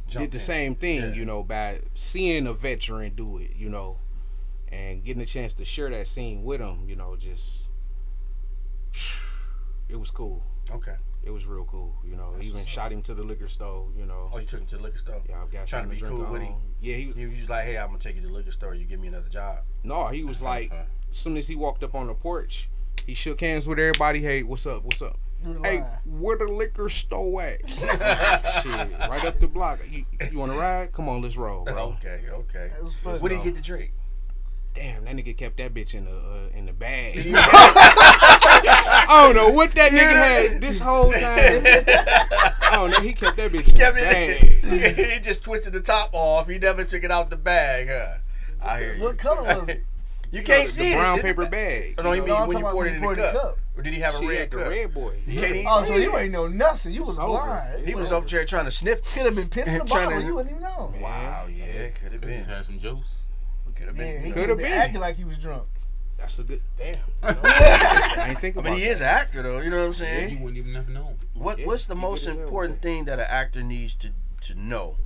Jumped did the in. same thing, Yeah. by seeing a veteran do it, and getting a chance to share that scene with him, just it was cool. Okay. It was real cool, Even shot him to the liquor store, Oh, you took him to the liquor store? Yeah, I've got Trying to something be to drink cool with on. him? Yeah, He was just like, hey, I'm going to take you to the liquor store. You give me another job. No, he was like, as soon as he walked up on the porch, he shook hands with everybody. Hey, what's up? What's up? You Hey, lying. where the liquor store at? Shit, right up the block. You want to ride? Come on, let's roll, bro. Okay. That was funny. What did you get to drink? Damn, that nigga kept that bitch in the bag. I don't know what that nigga had this whole time. I don't know. He kept that bitch in the bag. He just twisted the top off. He never took it out the bag, huh? I hear you. What color was it? You can't the see it. brown It's in paper the- bag. No, you you mean I'm when you talking poured about it in when the you poured cup. the cup. Or did he have a She red had the cup? red boy. You can't even Oh, see so it. you ain't know nothing. You was over. blind. He was up there trying to sniff. Could have been pissing the Trying bottle. to- You wouldn't even know. Wow, yeah, could have Could been. have had some juice. Could have Yeah, been. he Coulda could have been. been acting like he was drunk. That's a good damn. I ain't think I about mean, he is an that. actor though. You know what I'm saying? You wouldn't even have known. What's the he most did it well, important okay. thing that an actor needs to know?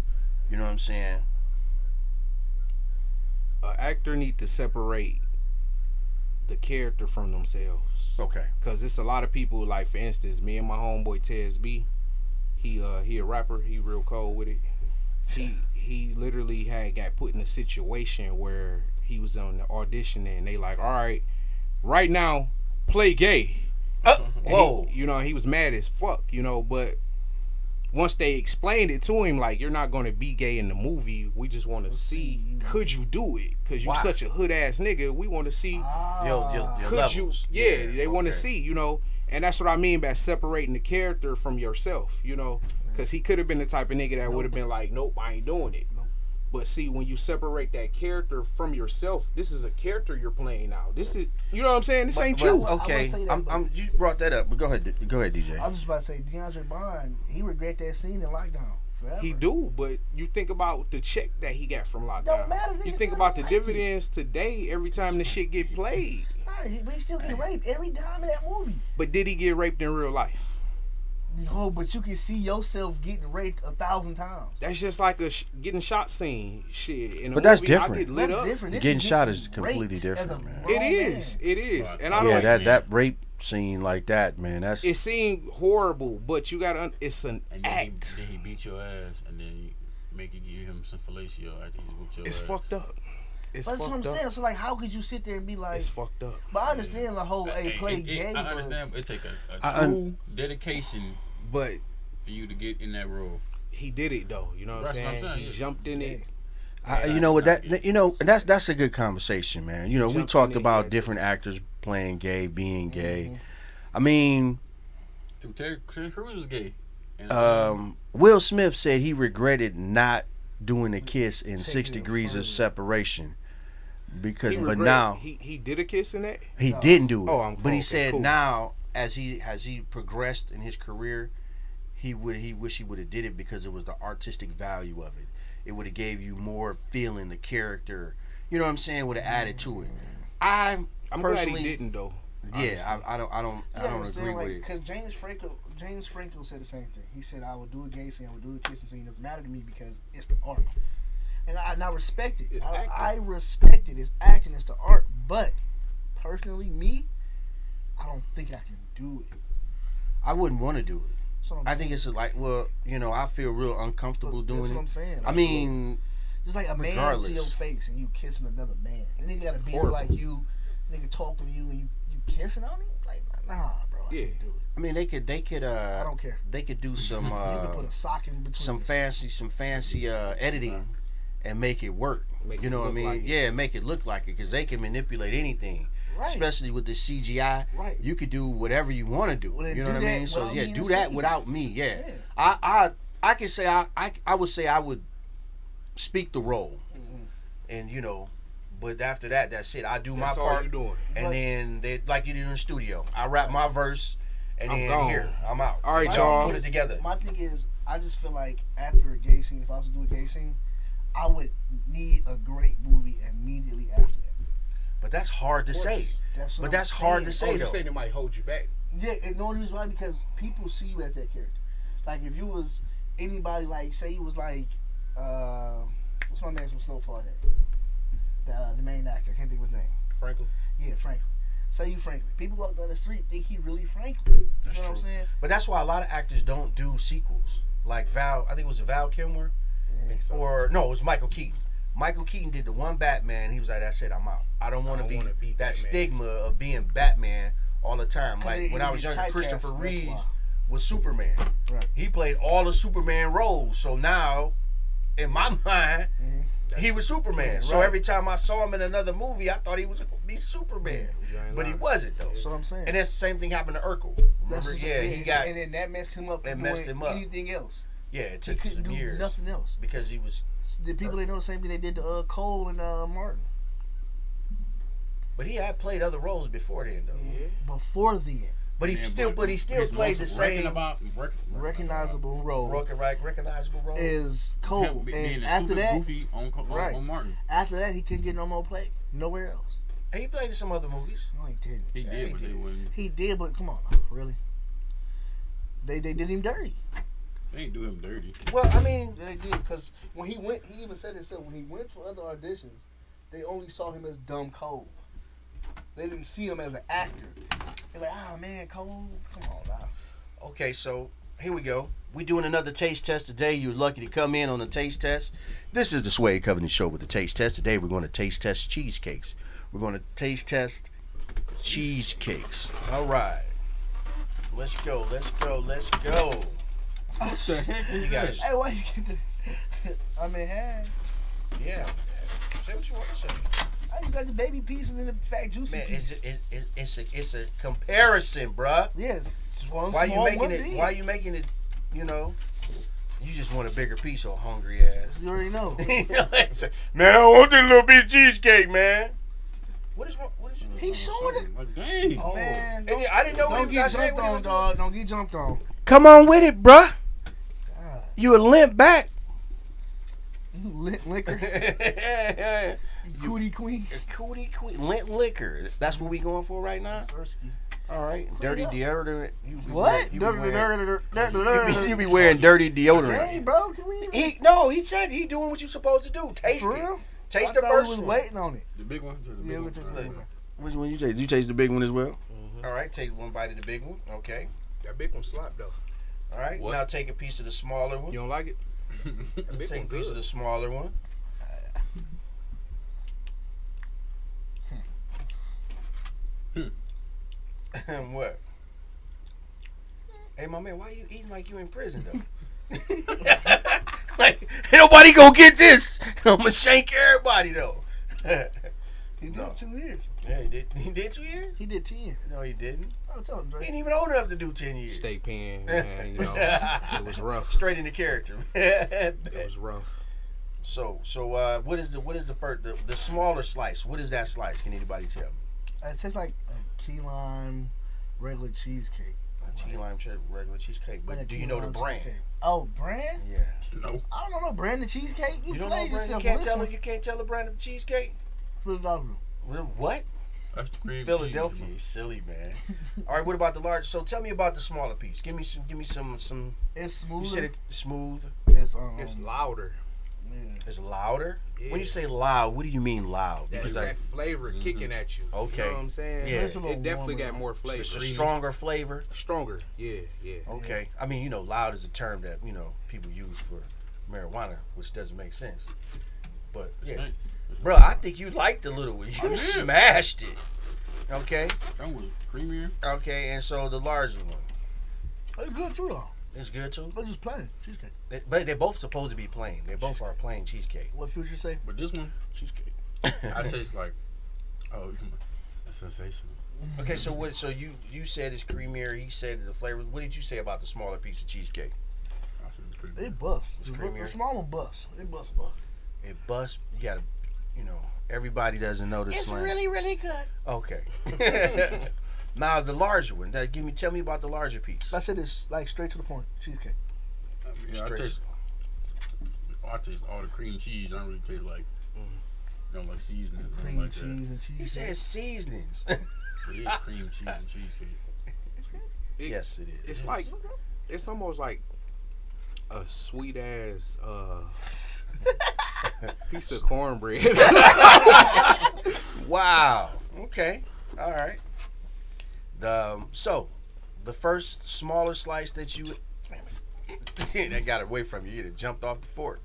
You know what I'm saying? An actor need to separate the character from themselves. Okay. Cause it's a lot of people, like for instance, me and my homeboy Tez B, he a rapper, he real cold with it. He literally got put in a situation where he was on the audition and they like, all right now, play gay. And Whoa. he was mad as fuck, but once they explained it to him, like, you're not going to be gay in the movie. We just want to see, could you do it? Because you're Wow. such a hood ass nigga. We want to see, Your could levels. you? Yeah, they want to okay. see, And that's what I mean by separating the character from yourself, Because he could have been the type of nigga that would have been like, nope, I ain't doing it. But see, when you separate that character from yourself, this is a character you're playing now. This is, you know what I'm saying? This ain't you. Okay, I would say that, you brought that up, but go ahead, DJ. I was just about to say, DeAndre Bond, he regret that scene in Lockdown forever. He do, but you think about the check that he got from lockdown. Don't matter, You niggas think still about the don't like it. dividends today every time the shit get played. Right, but he still getting raped every time in that movie. But did he get raped in real life? No, but you can see yourself getting raped 1,000 times. That's just like a getting shot scene shit. In a But that's movie, I different. get lit That's up. different. This Getting shot is raped completely as different, a man. grown It is. man. It is. Right. And I Yeah, don't. that rape scene like that, man. That's It seemed horrible, but you gotta. It's an And then act. he beat your ass, and then you make you give him some fellatio after he whooped your It's ass. fucked up. It's That's what I'm fucked saying. up. So, like, how could you sit there and be like, It's fucked up. but I understand the whole, hey, play gay. I but understand, but it take I a true dedication But for you to get in that role. he did it though. You know what I'm That's what I'm saying? saying, He yeah. jumped in it. you know what that's a good conversation, man. We Jumped talked in it, about yeah. different actors playing gay, being gay. I mean, Dude, Terry Crews was gay. And, Will Smith said he regretted not doing a kiss in 6 Taking it degrees further. of separation because, He but regret- now he did a kiss in that. he didn't do it. Oh, I'm but he okay, said cool. now as he progressed in his career, he wish he would have did it because it was the artistic value of it. It would have gave you more feeling, the character. You know what I'm saying? Would have added to it. I'm glad personally he didn't though. Yeah, I don't You gotta understand, agree with it. because James Franco said the same thing. He said, I would do a gay scene, I would do a kissing scene. It doesn't matter to me because it's the art. And I respect it. It's acting. I respect it. It's acting, it's the art. But, personally, me, I don't think I can do it. I wouldn't want to do it. That's what I'm I saying. think it's like, well, I feel real uncomfortable But doing that's it. what I'm saying. I mean, just like a man to regardless. your face and you kissing another man. And nigga gotta be Horrible. like you, nigga talk to you and you kissing on me? Like, nah, bro, I Yeah. can't do it. I mean, they could I don't care. they could do some You can put a sock in between some us. fancy editing and make it work. Make You it know what I look mean? like it. Yeah, make it look like it because they can manipulate anything. Right. Especially with the CGI, Right. you could do whatever you want to do. Well, then You know do what I that mean? So without yeah, me in do the that scene. without me. Yeah, Yeah. I can say I would say I would speak the role, Mm-hmm. and but after that, that's it. I do That's my all part, you doing. and But- then they like you do in the studio. I rap my verse, and I'm then gone. here I'm out. All right, Y'all y'all. put it together. My thing is, I just feel like after a gay scene, if I was to do a gay scene, I would need a great movie immediately after that. But that's hard to say. That's what But I'm that's hard to saying. say though. they might hold you back. Yeah, and the only reason why, because people see you as that character. Like if you was anybody, like say you was like, what's my man from Snowfall name? The main actor, I can't think of his name. Franklin. Yeah, Franklin. Say you Franklin. People walk down the street think he really Franklin. You That's know what I'm true. saying? But that's why a lot of actors don't do sequels. Like I think it was Val Kilmer, or no, it was Michael Keaton. Michael Keaton did the one Batman. He was like, "That's it, I'm out. I don't want to wanna be that Batman." stigma of being Batman all the time." 'Cause Like he when I get was younger, typecast, Christopher that's Reeves why. was Superman. Right. He played all the Superman roles. So now, in my mind, he was Superman. So Right. every time I saw him in another movie, I thought he was going to be Superman. You ain't But he lying. wasn't, though. That's what I'm saying. And that's the same thing happened to Urkel. That's Remember? what- Yeah, he got... and then that messed him up. That from messed doing him up. Anything else? Yeah, it He took couldn't some do years. nothing else. Because he was... The people they know the same thing they did to Cole and Martin. But he had played other roles before then, though. Before then, But he Man, still his played the most same recognizable role recognizable role. is Cole. being And a after stupid that, goofy on Right. Martin. after that, he couldn't get no more play nowhere else. He played in some other movies. No, he didn't. He did, but they wouldn't. He did, but come on, now, really? They did him dirty. They ain't do him dirty. Well, I mean, Yeah, they did, because when he went, he even said himself, when he went for other auditions, they only saw him as dumb Cole. They didn't see him as an actor. They're like, oh man, Cole, come on now. okay, so here we go. We doing another taste test today. You're lucky to come in on the taste test. This is the Suede Covington Show with the taste test. Today we're going to taste test cheesecakes. We're going to taste test cheesecakes. All right. Let's go. Let's go. Let's go. What the heck is You guys, Hey, why you get the? I mean, hey, yeah. Say what you want to say. how you got the baby piece and then the fat juicy Man, piece? it's a comparison, bruh. Yes. Just one Why you small, making one it? big. Why you making it? You know, you just want a bigger piece, so hungry ass. You already know. Man, I want this little piece of cheesecake, man. What is wrong? What is? He's showing it. Like, dang. Oh, Man, and I didn't know what Don't he was get saying. jumped on, dog. Don't get jumped on. Come on with it, bruh. God. You a limp back. You lit liquor. Cootie queen. Cootie queen, lint liquor. That's what we going for right now. Sirski. All right, dirty up. deodorant. You be What? wearing- you be Hey, wearing dirty deodorant. bro, can we? He said he doing what you supposed to do. Taste For it. real? Taste I the thought we first was one. waiting on it. The big one? The big Yeah, one? we just Alright. Which one you taste? Did you taste the big one as well? All right, take one bite of the big one. Okay. That big one slapped though. All right. What? Now take a piece of the smaller one. You don't like it? That big Take a one piece of good. the smaller one. And what? Hey, my man, why you eating like you in prison though? Like, ain't nobody gonna get this. I'm gonna shank everybody though. He did No. 2 years. Yeah, he did. He did 2 years? He did 10. No, he didn't. Oh, tell him, He Drake. ain't even old enough to do 10 years. State pen, man, you know, it was rough. Straight into character. It was rough. So, what is the first the smaller slice? What is that slice? Can anybody tell me? It tastes like a key lime regular cheesecake. A key lime regular cheesecake. But Like a do key you know the lime brand? cheesecake. Oh, brand? Yeah. No. I don't know brand of cheesecake. You don't know played brand? You yourself can't with tell this it. You can't tell the brand of the cheesecake. one. Philadelphia. What? That's the cream Philadelphia. cheese. You silly man. All right. What about the large? So tell me about the smaller piece. Give me some. It's smooth. You said it's smooth. It's It's louder. yeah. It's louder. Yeah. When you say loud, what do you mean loud? That, Because that flavor kicking at you. Okay. You know what I'm saying? Yeah. It's a little It definitely warmer. got more flavor. it's a stronger flavor. Stronger. Yeah, yeah. Okay. I mean, loud is a term that, people use for marijuana, which doesn't make sense. But, yeah. Stank. Bro, I think you liked the little one. You did. smashed it. Okay. That was creamier. Okay. And so the larger one It's good too though. is good too. It's just plain cheesecake. But they're both supposed to be plain. They both are plain cheesecake. What Future say? But this one, cheesecake. I taste like, it's sensational. Okay. So what? So you said it's creamier. He said the flavor. What did you say about the smaller piece of cheesecake? I said it's creamier. They bust. It's The creamier. small one bust. They bust. It busts. You gotta. Everybody doesn't know this slang. really good. Okay. Now the larger one. Tell me about the larger piece. I said it's like straight to the point. Cheesecake. Yeah, I Straight. taste all the cream cheese. I don't really taste like, like seasonings. I don't Cream like cheese that. and cheesecake. He says seasonings. But it's cream cheese and cheesecake. It- Yes, it is. It's like, it's almost like a sweet ass piece of cornbread. Wow. Okay. All right. So the first smaller slice that you that got away from you, it jumped off the fork.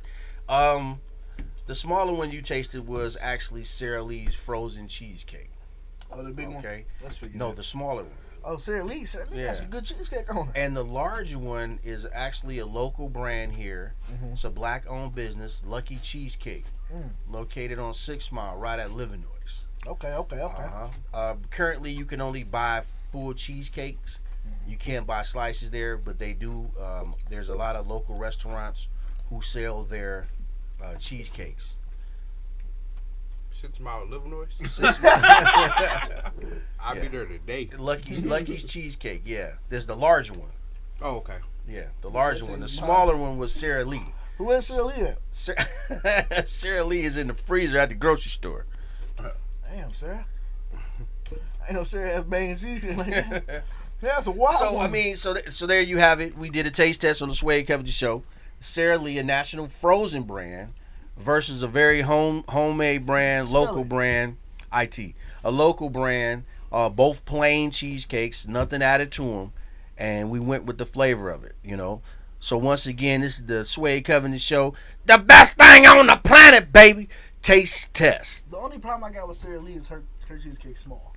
The smaller one you tasted was actually Sara Lee's frozen cheesecake. Oh, the big one. Okay. Let's figure. No, the smaller one. Oh, Sara Lee. Sara Lee Yeah. got some good cheesecake on it. And the larger one is actually a local brand here. Mhm. It's a black-owned business, Lucky Cheesecake, Mm. located on 6 Mile, right at Livernois. Okay. Currently, you can only buy full cheesecakes. You can't buy slices there, but they do. There's a lot of local restaurants who sell their cheesecakes. 6 Mile Livernois. 6 Mile. I'll Yeah. be there today. Lucky's Cheesecake, yeah. There's the larger one. Oh, okay. Yeah, the larger That's one. The in smaller one was Sara Lee. Who is Sara Lee at? Sara Lee is in the freezer at the grocery store. Damn, Sarah. Ain't no serious ass banging cheesecake like that. That's a wild So one. I mean, so there you have it. We did a taste test on the Suede Covington show. Sara Lee, a national frozen brand, versus a very homemade brand, Spell local it. brand, a local brand. Both plain cheesecakes, nothing added to them, and we went with the flavor of it. You know. So once again, this is the Suede Covington show, the best thing on the planet, baby. Taste test. The only problem I got with Sara Lee is her cheesecake small.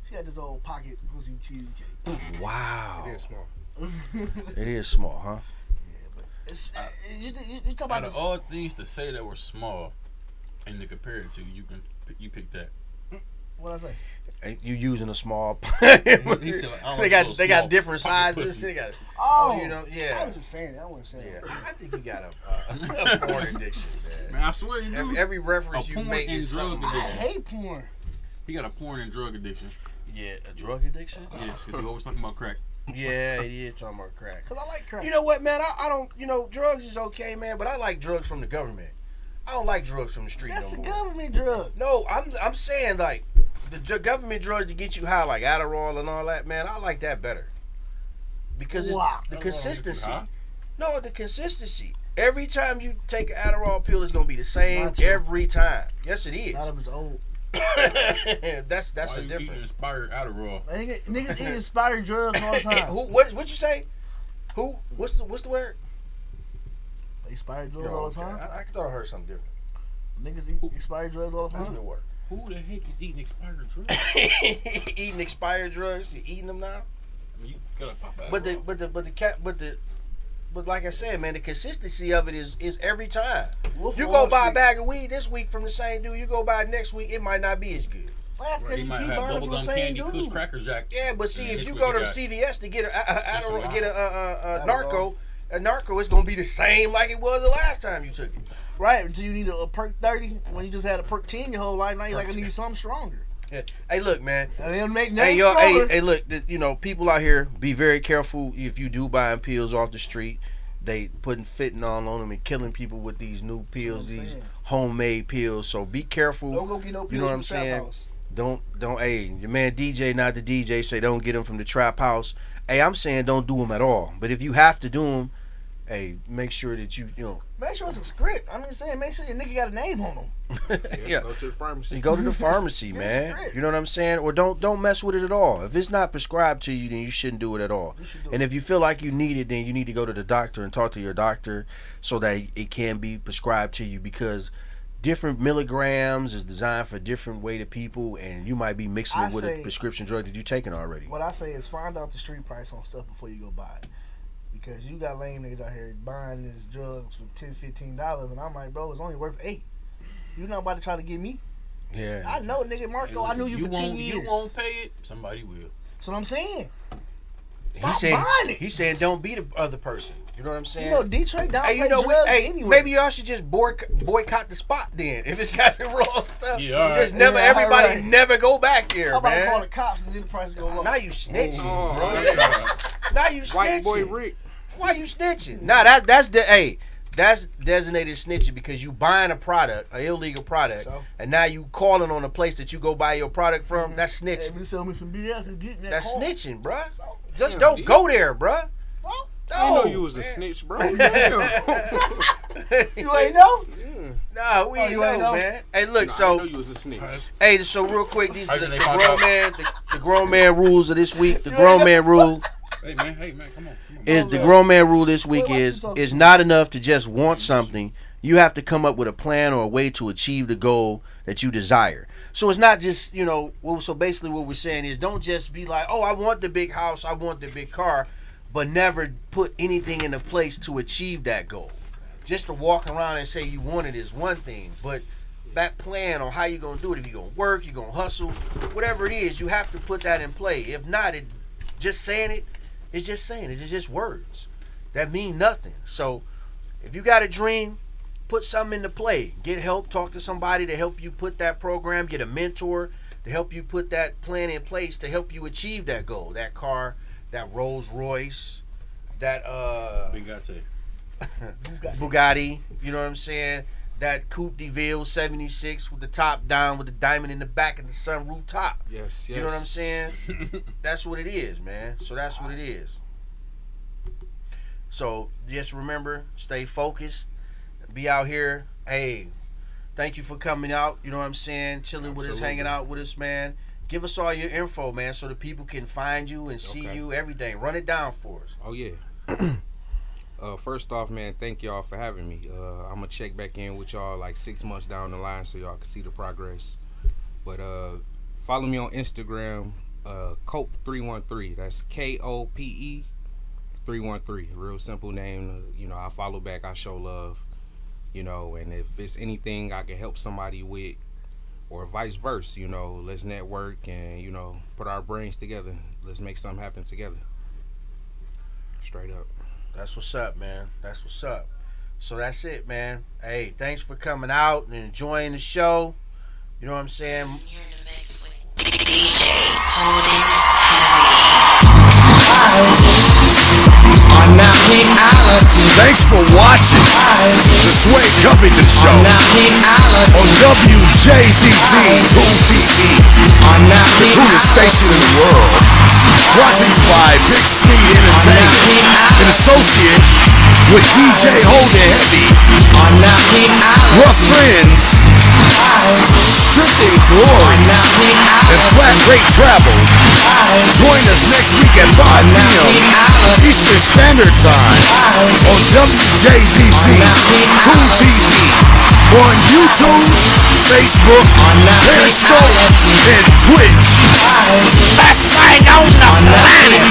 She had this old pocket pussy cheesecake. Wow. It is small. It is small, huh? Yeah, but it's you talk about Out of this. all things to say that were small, and to compare it to, you pick that. What I say? You using a small. He said, I don't they want got those they got small different pocket sizes. pussy. They got. Oh, you know, I yeah. was just saying it. I wasn't saying Yeah, it. I think you got a porn addiction, man. Man, I swear you do. Every reference A you porn make and is drug something. I addiction. hate porn. He got a porn and drug addiction. Yeah, a drug addiction. Yes, because he always talking about crack. Yeah, he is talking about crack. Cause I like crack. You know what, man? I don't. You know, drugs is okay, man, but I like drugs from the government. I don't like drugs from the street That's no a more. government drug. No, I'm saying like the government drugs to get you high, like Adderall and all that, man. I like that better because it's Wow. the consistency. Huh? No, the consistency. Every time you take an Adderall pill, it's gonna be the same Not true. every time. Yes, it is. Not if it's old. that's Why a you eating difference. inspired Adderall? Niggas eat inspired drugs all the time. Who? What you say? Who? What's the word? Expired drugs No, all the okay. time. I thought I heard something different. Niggas eat expired drugs all the How does time. it work? Who the heck is eating expired drugs? Eating expired drugs. You eating them now? I mean, you gotta pop Adderall. But like I said, man, the consistency of it is every time. Wolf You of go Wall buy a Street. bag of weed this week from the same dude. You go buy it next week, it might not be as good. Well, that's 'cause He you might keep have burning from the bubblegum same candy, Kush dude. Cracker Jack. Yeah, but see, And if this you week go you to got CVS to get Adderall. a narco, it's gonna be the same like it was the last time you took it. Right, until you need a perk 30 when you just had a perk 10 your whole life. Now you're like, I need something stronger. Yeah. Hey, look, man. And they'll make Hey, names yo, stronger. hey, look. You know, people out here, be very careful if you do buying pills off the street. They putting fentanyl on them and killing people with these new pills, That's what I'm these saying. homemade pills. So be careful. Don't go get no pills You know what from I'm the trap saying? house. Don't. Hey, your man DJ, not the DJ, say don't get them from the trap house. Hey, I'm saying don't do them at all. But if you have to do them, hey, make sure that you know. Make sure it's a script. I'm just saying, make sure your nigga got a name on him. Yeah. Go to the pharmacy. You go to the pharmacy, Get a man. script. You know what I'm saying? Or don't mess with it at all. If it's not prescribed to you, then you shouldn't do it at all. You should do And it. if you feel like you need it, then you need to go to the doctor and talk to your doctor so that it can be prescribed to you, because different milligrams is designed for different way to people, and you might be mixing it I with say- a prescription drug that you're taking already. What I say is find out the street price on stuff before you go buy it. Because you got lame niggas out here buying these drugs for $10, $15, and I'm like, bro, it's only worth $8. You not about to try to get me? Yeah. I know, nigga, Marco. I knew you for 10 won't, years. You won't pay it. Somebody will. That's what I'm saying. He's Stop saying buying it. he's saying don't be the other person. You know what I'm saying? You know, Detroit downplay Hey, you know, drugs hey, anyway. maybe y'all should just boycott the spot then. If it's got the wrong stuff, Yeah, all right. just never, Yeah, everybody all right. never go back there, How about I call man. the cops and then the price go low? Now you snitching, Oh, bro. yeah. Now you White boy snitching. Rick. Why you snitching? Nah, that's designated snitching, because you buying a product, an illegal product, So? and now you calling on a place that you go buy your product from. That's Hey, snitching. you sell me some BS and get in that That's car. snitching, bruh. Just Damn, don't dude. go there, bruh. Well, I No, know you was a man. snitch, bro. Damn. you ain't know? Nah, we Oh, ain't you know, ain't know? man. Hey, look, No, I so know you was a snitch. hey, so real quick, these How the did they grown find out? man, the grown man rules of this week. The You grown ain't man rule Hey man, come on. is the grown man rule this week Wait, what is you talking it's not enough to just want something. You have to come up with a plan or a way to achieve the goal that you desire. So it's not just, you know, well, so basically what we're saying is don't just be like, oh, I want the big house, I want the big car, but never put anything into place to achieve that goal. Just to walk around and say you want it is one thing, but that plan on how you're going to do it, if you're going to work, you're going to hustle, whatever it is, you have to put that in play. If not, just saying it, it's just saying it. It's just words that mean nothing. So if you got a dream, put something into play. Get help. Talk to somebody to help you put that program. Get a mentor to help you put that plan in place to help you achieve that goal. That car, that Rolls Royce, that Big Gate. Bugatti. You know what I'm saying? that Coupe de Ville 76 with the top down with the diamond in the back and the sunroof top. Yes, yes. You know what I'm saying? That's what it is, man. So that's what it is. So just remember, stay focused. Be out here. Hey, thank you for coming out. You know what I'm saying? Chilling with us, hanging out with us, man. Give us all your info, man, so that people can find you and see you, everything. Run it down for us. Oh, yeah. First off, man, thank y'all for having me. I'm going to check back in with y'all like 6 months down the line so y'all can see the progress. But follow me on Instagram, Cope313. That's KOPE 313. Real simple name. You know, I follow back. I show love. You know, and if it's anything I can help somebody with, or vice versa, you know, let's network and, you know, put our brains together. Let's make something happen together. Straight up. That's what's up, man. That's what's up. So that's it, man. Hey, thanks for coming out and enjoying the show. You know what I'm saying? You're in the mix with DJ Holding Thanks for watching the Suede Covington Show on WJZZ 2PE, coolest station in the world. Brought to you by Big Sneed Entertainment in association with DJ Holding Heavy, Rough Friends, Stripped in Glory, and Flat Rate Travel. Join us next week at 5 p.m. Eastern Standard Time on WJZZ Cool TV on YouTube, Facebook, Periscope, and Twitch. Best thing on the planet.